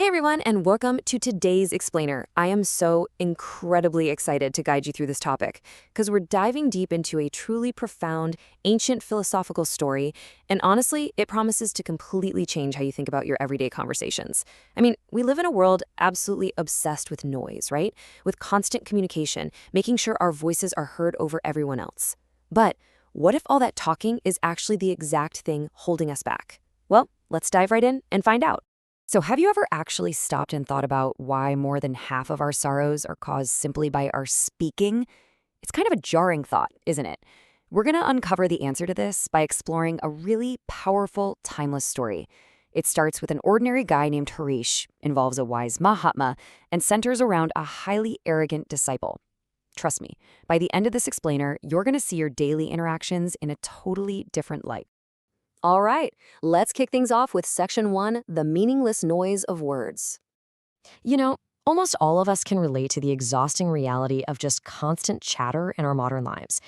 Hey everyone, and welcome to today's explainer. I am so incredibly excited to guide you through this topic because we're diving deep into a truly profound, ancient philosophical story, and honestly, it promises to completely change how you think about your everyday conversations. I mean, we live in a world absolutely obsessed with noise, right? With constant communication, making sure our voices are heard over everyone else. But what if all that talking is actually the exact thing holding us back? Well, let's dive right in and find out. So, have you ever actually stopped and thought about why more than half of our sorrows are caused simply by our speaking? It's kind of a jarring thought, isn't it? We're going to uncover the answer to this by exploring a really powerful, timeless story. It starts with an ordinary guy named Harish, involves a wise Mahatma, and centers around a highly arrogant disciple. Trust me, by the end of this explainer, you're going to see your daily interactions in a totally different light. All right, let's kick things off with Section 1, the meaningless noise of words. You know, almost all of us can relate to the exhausting reality of just constant chatter in our modern lives.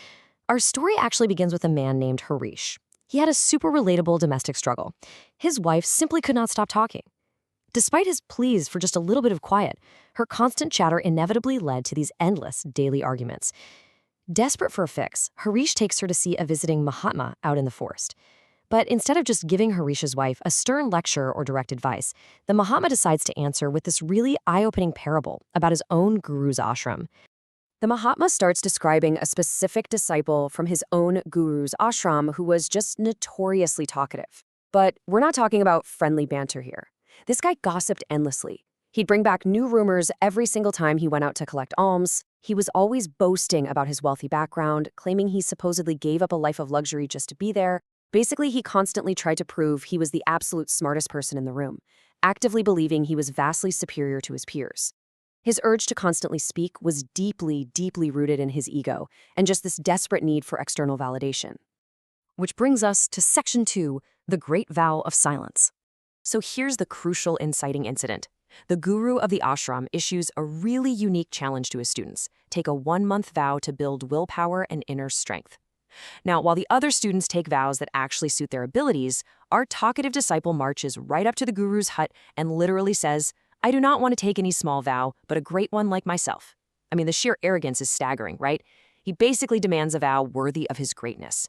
Our story actually begins with a man named Harish. He had a super relatable domestic struggle. His wife simply could not stop talking. Despite his pleas for just a little bit of quiet, her constant chatter inevitably led to these endless daily arguments. Desperate for a fix, Harish takes her to see a visiting Mahatma out in the forest. But instead of just giving Harish's wife a stern lecture or direct advice, the Mahatma decides to answer with this really eye-opening parable about his own guru's ashram. The Mahatma starts describing a specific disciple from his own guru's ashram who was just notoriously talkative. But we're not talking about friendly banter here. This guy gossiped endlessly. He'd bring back new rumors every single time he went out to collect alms. He was always boasting about his wealthy background, claiming he supposedly gave up a life of luxury just to be there. Basically, he constantly tried to prove he was the absolute smartest person in the room, actively believing he was vastly superior to his peers. His urge to constantly speak was deeply, deeply rooted in his ego and just this desperate need for external validation. Which brings us to Section 2, the Great Vow of Silence. So here's the crucial inciting incident. The guru of the ashram issues a really unique challenge to his students: take a 1-month vow to build willpower and inner strength. Now, while the other students take vows that actually suit their abilities, our talkative disciple marches right up to the guru's hut and literally says, "I do not want to take any small vow, but a great one like myself." I mean, the sheer arrogance is staggering, right? He basically demands a vow worthy of his greatness.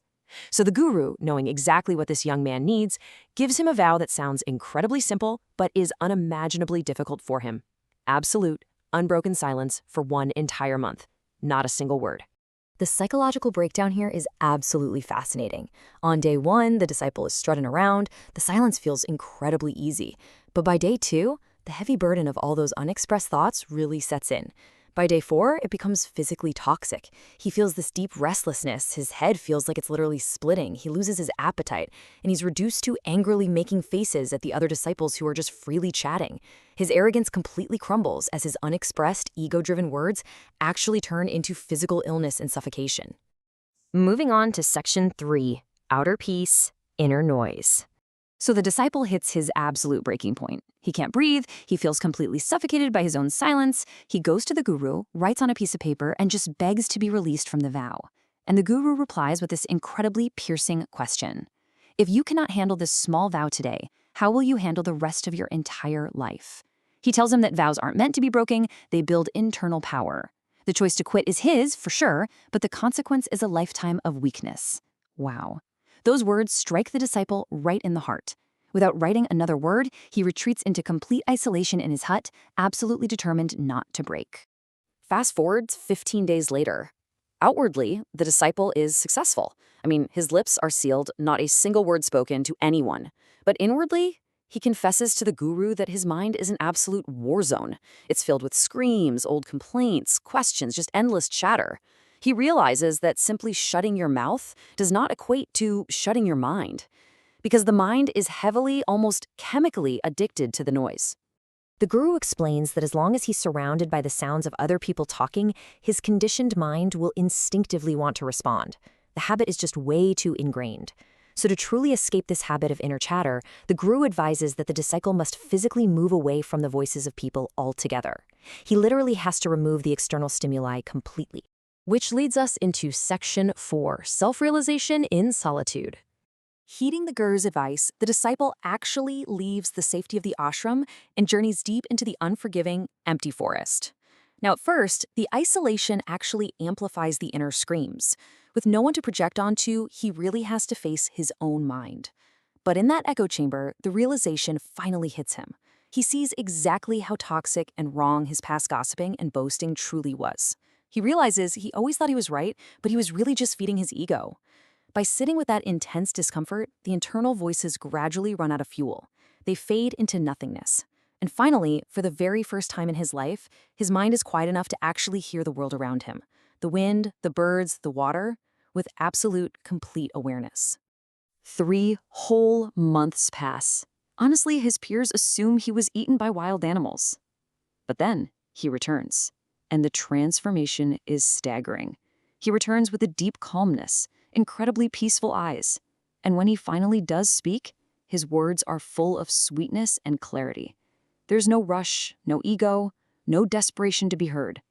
So the guru, knowing exactly what this young man needs, gives him a vow that sounds incredibly simple, but is unimaginably difficult for him. Absolute, unbroken silence for 1 entire month. Not a single word. The psychological breakdown here is absolutely fascinating. On day 1, the disciple is strutting around. The silence feels incredibly easy. But by day 2, the heavy burden of all those unexpressed thoughts really sets in. By day 4, it becomes physically toxic. He feels this deep restlessness. His head feels like it's literally splitting. He loses his appetite, and he's reduced to angrily making faces at the other disciples who are just freely chatting. His arrogance completely crumbles as his unexpressed, ego-driven words actually turn into physical illness and suffocation. Moving on to Section 3, Outer Peace, Inner Noise. So the disciple hits his absolute breaking point. He can't breathe, he feels completely suffocated by his own silence. He goes to the guru, writes on a piece of paper, and just begs to be released from the vow. And the guru replies with this incredibly piercing question. If you cannot handle this small vow today, how will you handle the rest of your entire life? He tells him that vows aren't meant to be broken, they build internal power. The choice to quit is his, for sure, but the consequence is a lifetime of weakness. Wow. Those words strike the disciple right in the heart. Without writing another word, he retreats into complete isolation in his hut, absolutely determined not to break. Fast forward 15 days later. Outwardly, the disciple is successful. I mean, his lips are sealed, not a single word spoken to anyone. But inwardly, he confesses to the guru that his mind is an absolute war zone. It's filled with screams, old complaints, questions, just endless chatter. He realizes that simply shutting your mouth does not equate to shutting your mind, because the mind is heavily, almost chemically addicted to the noise. The guru explains that as long as he's surrounded by the sounds of other people talking, his conditioned mind will instinctively want to respond. The habit is just way too ingrained. So to truly escape this habit of inner chatter, the guru advises that the disciple must physically move away from the voices of people altogether. He literally has to remove the external stimuli completely. Which leads us into Section 4, Self-Realization in Solitude. Heeding the guru's advice, the disciple actually leaves the safety of the ashram and journeys deep into the unforgiving, empty forest. Now, at first, the isolation actually amplifies the inner screams. With no one to project onto, he really has to face his own mind. But in that echo chamber, the realization finally hits him. He sees exactly how toxic and wrong his past gossiping and boasting truly was. He realizes he always thought he was right, but he was really just feeding his ego. By sitting with that intense discomfort, the internal voices gradually run out of fuel. They fade into nothingness. And finally, for the very first time in his life, his mind is quiet enough to actually hear the world around him. The wind, the birds, the water, with absolute, complete awareness. 3 whole months pass. Honestly, his peers assume he was eaten by wild animals. But then, he returns. And the transformation is staggering. He returns with a deep calmness, incredibly peaceful eyes. And when he finally does speak, his words are full of sweetness and clarity. There's no rush, no ego, no desperation to be heard.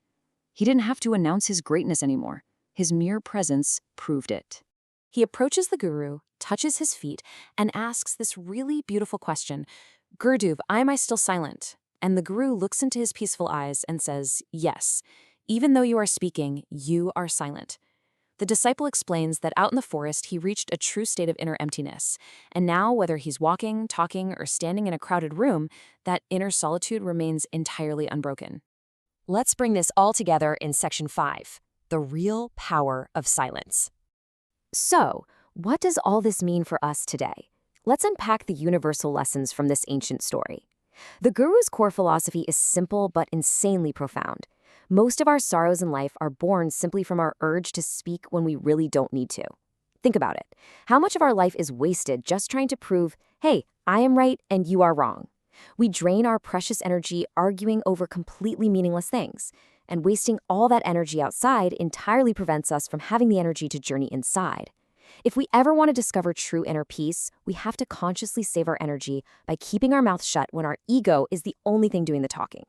He didn't have to announce his greatness anymore. His mere presence proved it. He approaches the guru, touches his feet, and asks this really beautiful question, "Gurudev, am I still silent?" And the guru looks into his peaceful eyes and says, "Yes, even though you are speaking, you are silent." The disciple explains that out in the forest, he reached a true state of inner emptiness. And now, whether he's walking, talking, or standing in a crowded room, that inner solitude remains entirely unbroken. Let's bring this all together in Section 5, the real power of silence. So, what does all this mean for us today? Let's unpack the universal lessons from this ancient story. The guru's core philosophy is simple but insanely profound. Most of our sorrows in life are born simply from our urge to speak when we really don't need to. Think about it. How much of our life is wasted just trying to prove, hey, I am right and you are wrong? We drain our precious energy arguing over completely meaningless things, and wasting all that energy outside entirely prevents us from having the energy to journey inside. If we ever want to discover true inner peace, we have to consciously save our energy by keeping our mouth shut when our ego is the only thing doing the talking.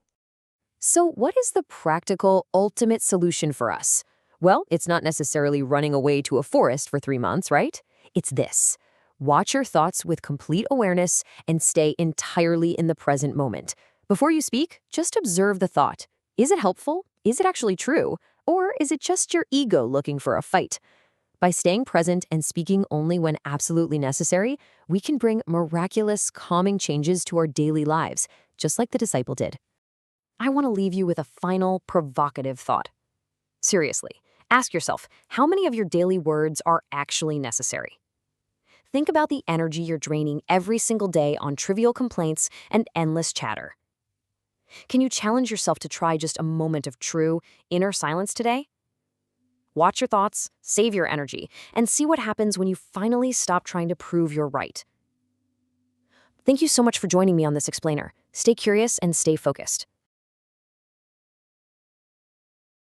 So what is the practical, ultimate solution for us? Well, it's not necessarily running away to a forest for 3 months, right? It's this. Watch your thoughts with complete awareness and stay entirely in the present moment. Before you speak, just observe the thought. Is it helpful? Is it actually true? Or is it just your ego looking for a fight? By staying present and speaking only when absolutely necessary, we can bring miraculous, calming changes to our daily lives, just like the disciple did. I want to leave you with a final, provocative thought. Seriously, ask yourself, how many of your daily words are actually necessary? Think about the energy you're draining every single day on trivial complaints and endless chatter. Can you challenge yourself to try just a moment of true, inner silence today? Watch your thoughts, save your energy, and see what happens when you finally stop trying to prove you're right. Thank you so much for joining me on this explainer. Stay curious and stay focused.